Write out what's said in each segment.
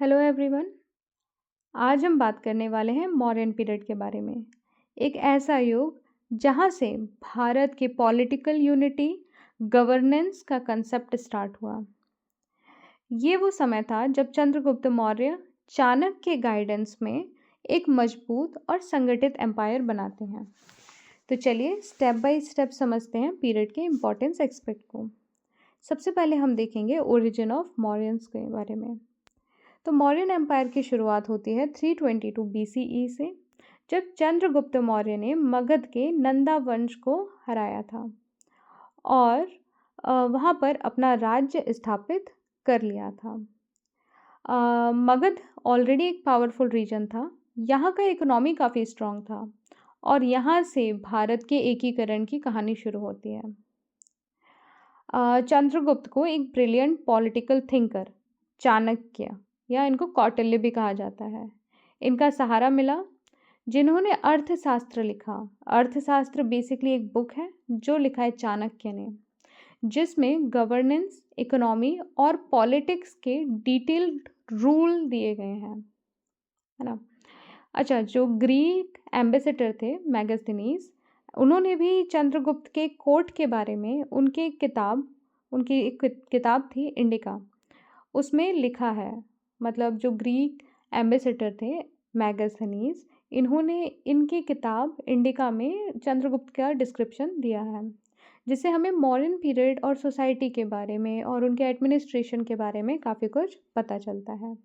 Hello everyone. आज हम बात करने वाले हैं मौर्यन पीरियड के बारे में। एक ऐसा युग जहां से भारत के पॉलिटिकल यूनिटी, गवर्नेंस का कंसेप्ट स्टार्ट हुआ। ये वो समय था जब चंद्रगुप्त मौर्य चाणक्य के गाइडेंस में एक मजबूत और संगठित एम्पायर बनाते हैं। तो चलिए स्टेप बाय स्टेप समझते हैं पीरियड के इम्पोर्टेंस एस्पेक्ट को। सबसे पहले हम देखेंगे ओरिजिन ऑफ मौर्यंस के बारे में। तो मौर्यन एम्पायर की शुरुआत होती है 322 BCE से, जब चंद्रगुप्त मौर्य ने मगध के नंदा वंश को हराया था और वहाँ पर अपना राज्य स्थापित कर लिया था। मगध ऑलरेडी एक पावरफुल रीजन था। यहाँ का इकोनॉमी काफ़ी स्ट्रांग था और यहाँ से भारत के एकीकरण की कहानी शुरू होती है। चंद्रगुप्त को एक ब्रिलियंट पॉलिटिकल थिंकर चाणक्य या इनको कौटिल्य भी कहा जाता है, इनका सहारा मिला, जिन्होंने अर्थशास्त्र लिखा। अर्थशास्त्र बेसिकली एक बुक है जो लिखा है चाणक्य ने, जिसमें गवर्नेंस, इकोनॉमी और पॉलिटिक्स के डिटेल्ड रूल दिए गए हैं, है ना। अच्छा, जो ग्रीक एम्बेसडर थे मैगस्थनीज, उन्होंने भी चंद्रगुप्त के कोर्ट के बारे में उनकी एक किताब थी इंडिका, उसमें लिखा है। मतलब जो ग्रीक एम्बेसडर थे मैगस्थनीज, इन्होंने इनकी किताब इंडिका में चंद्रगुप्त का डिस्क्रिप्शन दिया है, जिससे हमें मॉडर्न पीरियड और सोसाइटी के बारे में और उनके एडमिनिस्ट्रेशन के बारे में काफ़ी कुछ पता चलता है।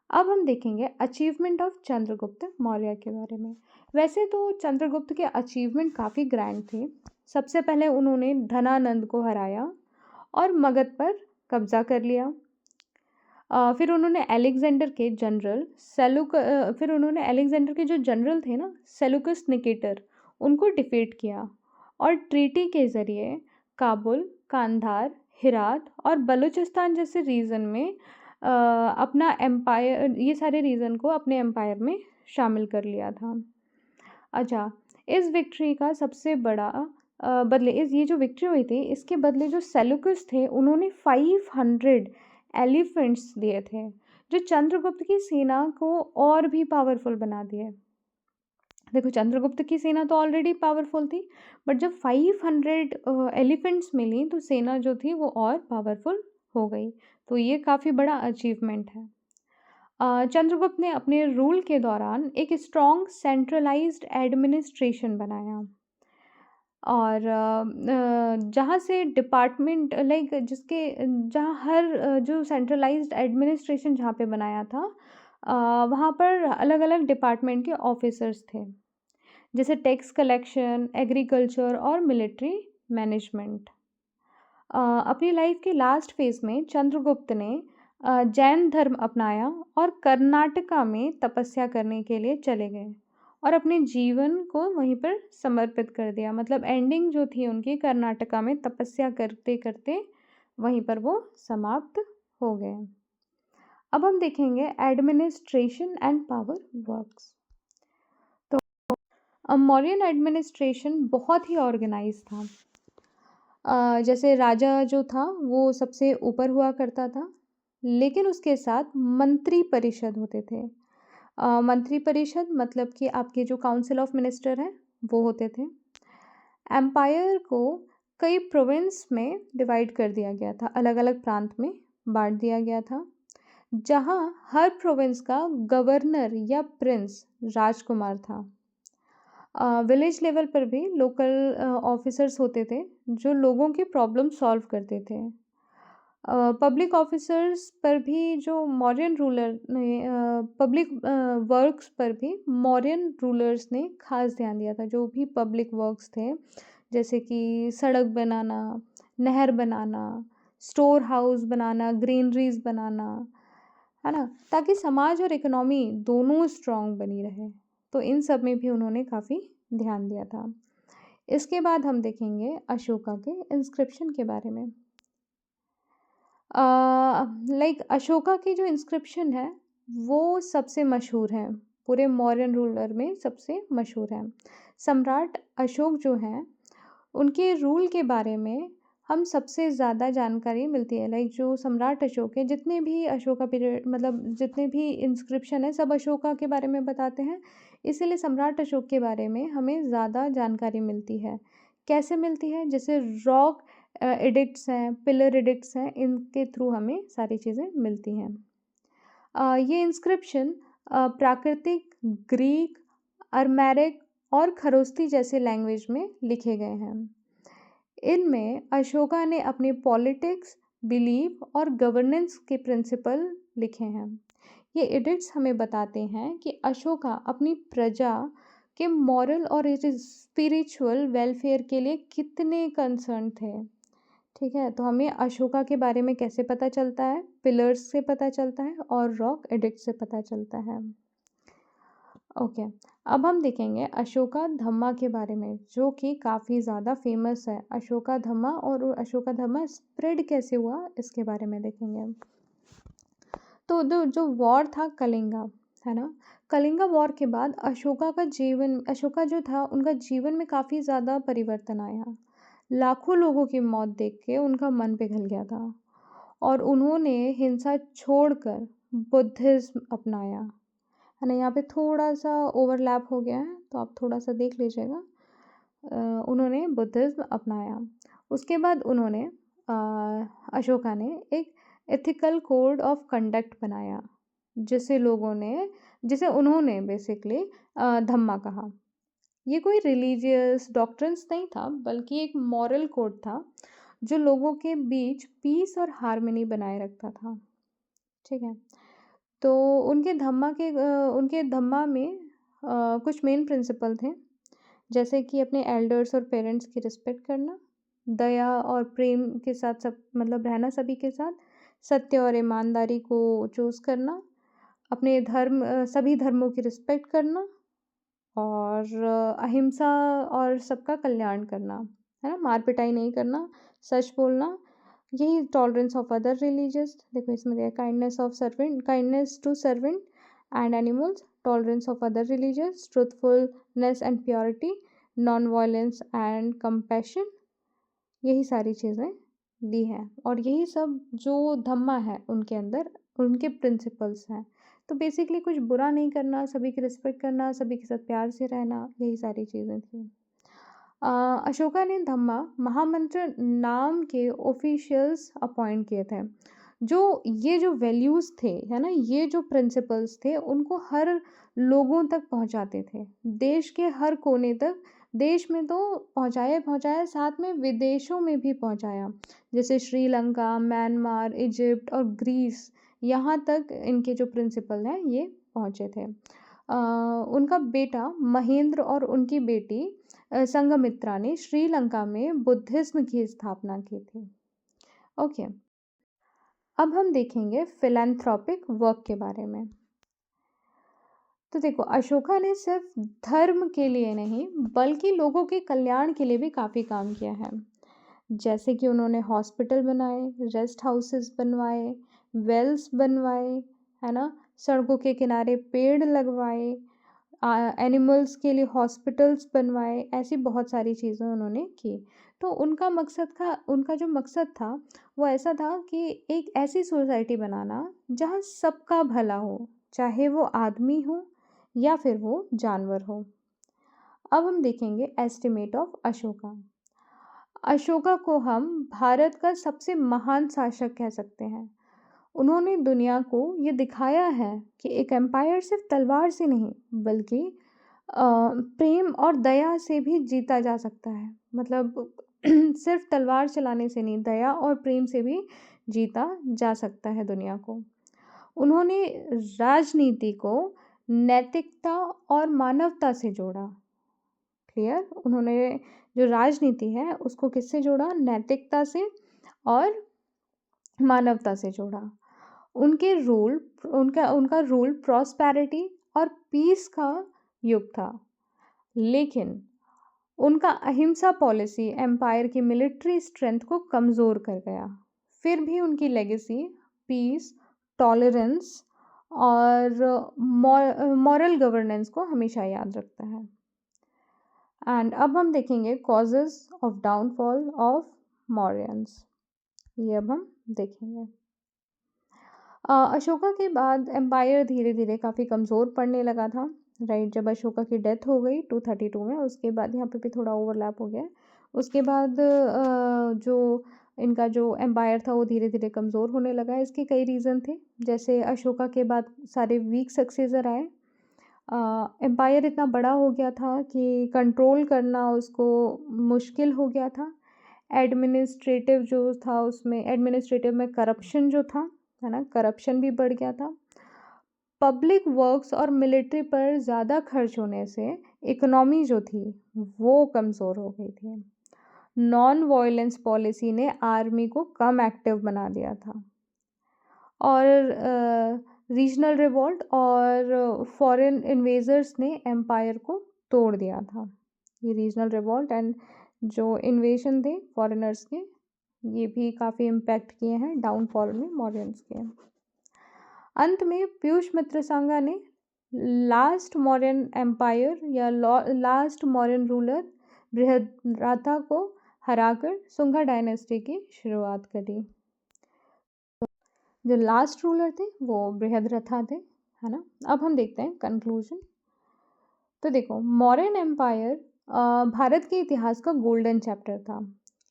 अब हम देखेंगे अचीवमेंट ऑफ चंद्रगुप्त मौर्य के बारे में। वैसे तो चंद्रगुप्त के अचीवमेंट काफ़ी ग्रैंड थे। सबसे पहले उन्होंने धनानंद को हराया और मगध पर कब्जा कर लिया। फिर उन्होंने अलेक्जेंडर के जो जनरल थे ना, सेलुकस निकेटर, उनको डिफीट किया और ट्रीटी के ज़रिए काबुल, कांधार, हिरात और बलूचिस्तान जैसे रीजन में अपना एम्पायर, ये सारे रीजन को अपने एम्पायर में शामिल कर लिया था। अच्छा, इस विक्ट्री का सबसे बड़ा ये जो विक्ट्री हुई थी, इसके बदले जो सेलुकस थे उन्होंने 500 एलिफेंट्स दिए थे, जो चंद्रगुप्त की सेना को और भी पावरफुल बना दिए। देखो, चंद्रगुप्त की सेना तो ऑलरेडी पावरफुल थी, बट जब 500 एलिफेंट्स मिली तो सेना जो थी वो और पावरफुल हो गई। तो ये काफ़ी बड़ा अचीवमेंट है। चंद्रगुप्त ने अपने रूल के दौरान एक स्ट्रॉन्ग सेंट्रलाइज्ड एडमिनिस्ट्रेशन बनाया और जहाँ से डिपार्टमेंट जहाँ हर जो सेंट्रलाइज्ड एडमिनिस्ट्रेशन जहाँ पे बनाया था, वहाँ पर अलग अलग डिपार्टमेंट के ऑफिसर्स थे, जैसे टैक्स कलेक्शन, एग्रीकल्चर और मिलिट्री मैनेजमेंट। अपनी लाइफ के लास्ट फेज में चंद्रगुप्त ने जैन धर्म अपनाया और कर्नाटका में तपस्या करने के लिए चले गए और अपने जीवन को वहीं पर समर्पित कर दिया। मतलब एंडिंग जो थी उनकी कर्नाटका में तपस्या करते करते वहीं पर वो समाप्त हो गए। अब हम देखेंगे एडमिनिस्ट्रेशन एंड पावर वर्क्स। तो मौर्यन एडमिनिस्ट्रेशन बहुत ही ऑर्गेनाइज था। जैसे राजा जो था वो सबसे ऊपर हुआ करता था, लेकिन उसके साथ मंत्री परिषद होते थे। मंत्री परिषद मतलब कि आपके जो काउंसिल ऑफ मिनिस्टर हैं वो होते थे। एम्पायर को कई प्रोविंस में डिवाइड कर दिया गया था, अलग अलग प्रांत में बांट दिया गया था, जहाँ हर प्रोविंस का गवर्नर या प्रिंस राजकुमार था। विलेज लेवल पर भी लोकल ऑफिसर्स होते थे जो लोगों की प्रॉब्लम सॉल्व करते थे। पब्लिक ऑफिसर्स पर भी जो मौर्यन रूलर ने पब्लिक वर्क्स पर भी मौर्यन रूलर्स ने खास ध्यान दिया था। जो भी पब्लिक वर्क्स थे, जैसे कि सड़क बनाना, नहर बनाना, स्टोर हाउस बनाना, ग्रीनरीज बनाना, है ना, ताकि समाज और इकोनॉमी दोनों स्ट्रांग बनी रहे। तो इन सब में भी उन्होंने काफ़ी ध्यान दिया था। इसके बाद हम देखेंगे अशोका के इंस्क्रिप्शन के बारे में। अशोका की जो इंस्क्रिप्शन है वो सबसे मशहूर है, पूरे मौर्यन रूलर में सबसे मशहूर है। सम्राट अशोक जो हैं, उनके रूल के बारे में हम सबसे ज़्यादा जानकारी मिलती है। लाइक जो सम्राट अशोक है, जितने भी अशोका पीरियड मतलब जितने भी इंस्क्रिप्शन है सब अशोका के बारे में बताते हैं, इसीलिए सम्राट अशोक के बारे में हमें ज़्यादा जानकारी मिलती है। कैसे मिलती है? जैसे रॉक एडिक्ट्स हैं, पिलर एडिक्ट्स हैं, इनके थ्रू हमें सारी चीज़ें मिलती हैं। ये इंस्क्रिप्शन प्राकृतिक, ग्रीक, अरमैरिक और खरोस्ती जैसे लैंग्वेज में लिखे गए हैं। इनमें अशोका ने अपनी पॉलिटिक्स, बिलीफ और गवर्नेंस के प्रिंसिपल लिखे हैं। ये एडिक्ट्स हमें बताते हैं कि अशोका अपनी प्रजा के मॉरल और स्पिरिचुअल वेलफेयर के लिए कितने कंसर्न थे। ठीक है, तो हमें अशोका के बारे में कैसे पता चलता है? पिलर्स से पता चलता है और रॉक एडिक्ट से पता चलता है। ओके, अब हम देखेंगे अशोका धम्मा के बारे में, जो कि काफ़ी ज़्यादा फेमस है। अशोका धम्मा और अशोका धम्मा स्प्रेड कैसे हुआ, इसके बारे में देखेंगे। तो जो वॉर था कलिंगा, है ना, कलिंगा वॉर के बाद अशोका जो था उनका जीवन में काफ़ी ज़्यादा परिवर्तन आया। लाखों लोगों की मौत देख के उनका मन पिघल गया था और उन्होंने हिंसा छोड़कर बुद्धिज्म अपनाया, है ना। यहाँ पे थोड़ा सा ओवरलैप हो गया है, तो आप थोड़ा सा देख लीजिएगा। उन्होंने बुद्धिज्म अपनाया। उसके बाद उन्होंने अशोका ने एक एथिकल कोड ऑफ कंडक्ट बनाया, जिसे उन्होंने बेसिकली धम्मा कहा। ये कोई रिलीजियस डॉक्ट्रिन्स नहीं था, बल्कि एक मॉरल कोड था जो लोगों के बीच पीस और हार्मनी बनाए रखता था। ठीक है, तो उनके धम्मा में कुछ मेन प्रिंसिपल थे, जैसे कि अपने एल्डर्स और पेरेंट्स की रिस्पेक्ट करना, दया और प्रेम के साथ सब मतलब रहना सभी के साथ, सत्य और ईमानदारी को चूज़ करना, अपने सभी धर्मों की रिस्पेक्ट करना और अहिंसा और सबका कल्याण करना, है ना, मार पिटाई नहीं करना, सच बोलना, यही टॉलरेंस ऑफ अदर रिलीजियस। देखो इसमें दिया kindness to servant and animals, tolerance of other religious, truthfulness and purity, non violence and compassion, यही सारी चीज़ें दी हैं और यही सब जो धम्मा है उनके अंदर उनके प्रिंसिपल्स हैं। तो बेसिकली कुछ बुरा नहीं करना, सभी की रिस्पेक्ट करना, सभी के साथ प्यार से रहना, यही सारी चीज़ें थी। अशोका ने धम्मा महामंत्र नाम के ऑफिशियल्स अपॉइंट किए थे, ये जो वैल्यूज़ थे, है ना, ये जो प्रिंसिपल्स थे उनको हर लोगों तक पहुंचाते थे, देश के हर कोने तक। देश में तो पहुंचाया, साथ में विदेशों में भी पहुंचाया, जैसे श्रीलंका, म्यांमार, इजिप्ट और ग्रीस, यहाँ तक इनके जो प्रिंसिपल हैं ये पहुँचे थे। उनका बेटा महेंद्र और उनकी बेटी संघमित्रा ने श्रीलंका में बुद्धिज्म की स्थापना की थी। ओके, अब हम देखेंगे फिलैंथ्रोपिक वर्क के बारे में। तो देखो, अशोका ने सिर्फ धर्म के लिए नहीं बल्कि लोगों के कल्याण के लिए भी काफ़ी काम किया है। जैसे कि उन्होंने हॉस्पिटल बनाए, रेस्ट हाउसेस बनवाए, वेल्स बनवाए, है ना, सड़कों के किनारे पेड़ लगवाए, एनिमल्स के लिए हॉस्पिटल्स बनवाए, ऐसी बहुत सारी चीज़ें उन्होंने की। तो उनका जो मकसद था वो ऐसा था कि एक ऐसी सोसाइटी बनाना जहाँ सबका भला हो, चाहे वो आदमी हो या फिर वो जानवर हो। अब हम देखेंगे एस्टिमेट ऑफ अशोका। अशोका को हम भारत का सबसे महान शासक कह सकते हैं। उन्होंने दुनिया को ये दिखाया है कि एक एम्पायर सिर्फ तलवार से नहीं बल्कि प्रेम और दया से भी जीता जा सकता है। मतलब सिर्फ तलवार चलाने से नहीं, दया और प्रेम से भी जीता जा सकता है दुनिया को। उन्होंने राजनीति को नैतिकता और मानवता से जोड़ा। क्लियर? उन्होंने जो राजनीति है उसको किससे जोड़ा? नैतिकता से और मानवता से जोड़ा। उनका रूल प्रॉस्पेरिटी और पीस का युग था, लेकिन उनका अहिंसा पॉलिसी एम्पायर की मिलिट्री स्ट्रेंथ को कमज़ोर कर गया। फिर भी उनकी लेगेसी पीस, टॉलरेंस और मॉरल गवर्नेंस को हमेशा याद रखता है। एंड अब हम देखेंगे causes of downfall of Mauryans. ये अब हम देखेंगे। अशोका के बाद एम्पायर धीरे धीरे काफ़ी कमज़ोर पड़ने लगा था, राइट। जब अशोका की डेथ हो गई 232 में, उसके बाद यहाँ पे भी थोड़ा ओवरलैप हो गया। उसके बाद जो इनका जो एम्पायर था वो धीरे धीरे कमज़ोर होने लगा। इसके कई रीज़न थे, जैसे अशोका के बाद सारे वीक सक्सेसर आए। एम्पायर इतना बड़ा हो गया था कि कंट्रोल करना उसको मुश्किल हो गया था। एडमिनिस्ट्रेटिव जो था उसमें, एडमिनिस्ट्रेटिव में करप्शन जो था, है ना, करप्शन भी बढ़ गया था। पब्लिक वर्क्स और मिलिट्री पर ज़्यादा खर्च होने से इकोनॉमी जो थी वो कमज़ोर हो गई थी। नॉन वायलेंस पॉलिसी ने आर्मी को कम एक्टिव बना दिया था। और रीजनल रिवोल्ट और फॉरेन इन्वेजर्स ने एम्पायर को तोड़ दिया था। ये रीजनल रिवोल्ट एंड जो इन्वेशन थे फॉरेनर्स के, ये भी काफ़ी इम्पैक्ट किए हैं डाउनफॉल में मौर्यंस के। अंत में पीयूष मित्र संगा ने लास्ट मौर्यन एम्पायर या लास्ट मौर्यन रूलर बृहद्रथा को हराकर सुंगा डायनेस्टी की शुरुआत करी। जो लास्ट रूलर थे वो बृहद्रथा थे, है ना। अब हम देखते हैं कंक्लूजन। तो देखो, मौर्यन एम्पायर भारत के इतिहास का गोल्डन चैप्टर था।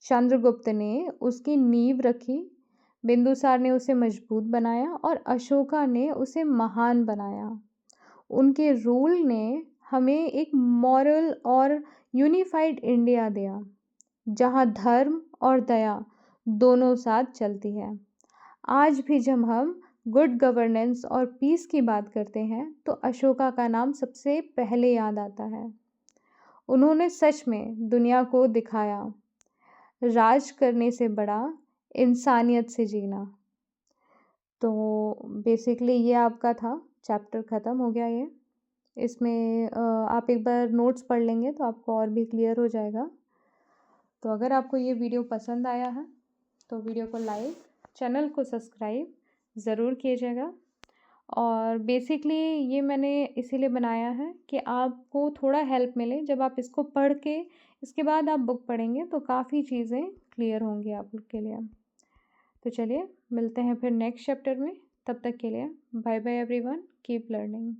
चंद्रगुप्त ने उसकी नींव रखी, बिंदुसार ने उसे मजबूत बनाया और अशोका ने उसे महान बनाया। उनके रूल ने हमें एक मॉरल और यूनिफाइड इंडिया दिया, जहाँ धर्म और दया दोनों साथ चलती है। आज भी जब हम गुड गवर्नेंस और पीस की बात करते हैं तो अशोका का नाम सबसे पहले याद आता है। उन्होंने सच में दुनिया को दिखाया, राज करने से बड़ा इंसानियत से जीना। तो बेसिकली ये आपका था चैप्टर, ख़त्म हो गया ये। इसमें आप एक बार नोट्स पढ़ लेंगे तो आपको और भी क्लियर हो जाएगा। तो अगर आपको ये वीडियो पसंद आया है तो वीडियो को लाइक, चैनल को सब्सक्राइब ज़रूर कीजिएगा। और बेसिकली ये मैंने इसीलिए बनाया है कि आपको थोड़ा हेल्प मिले। जब आप इसको पढ़ के इसके बाद आप बुक पढ़ेंगे तो काफ़ी चीज़ें क्लियर होंगी आप लोग के लिए। तो चलिए मिलते हैं फिर नेक्स्ट चैप्टर में। तब तक के लिए bye bye everyone, keep learning.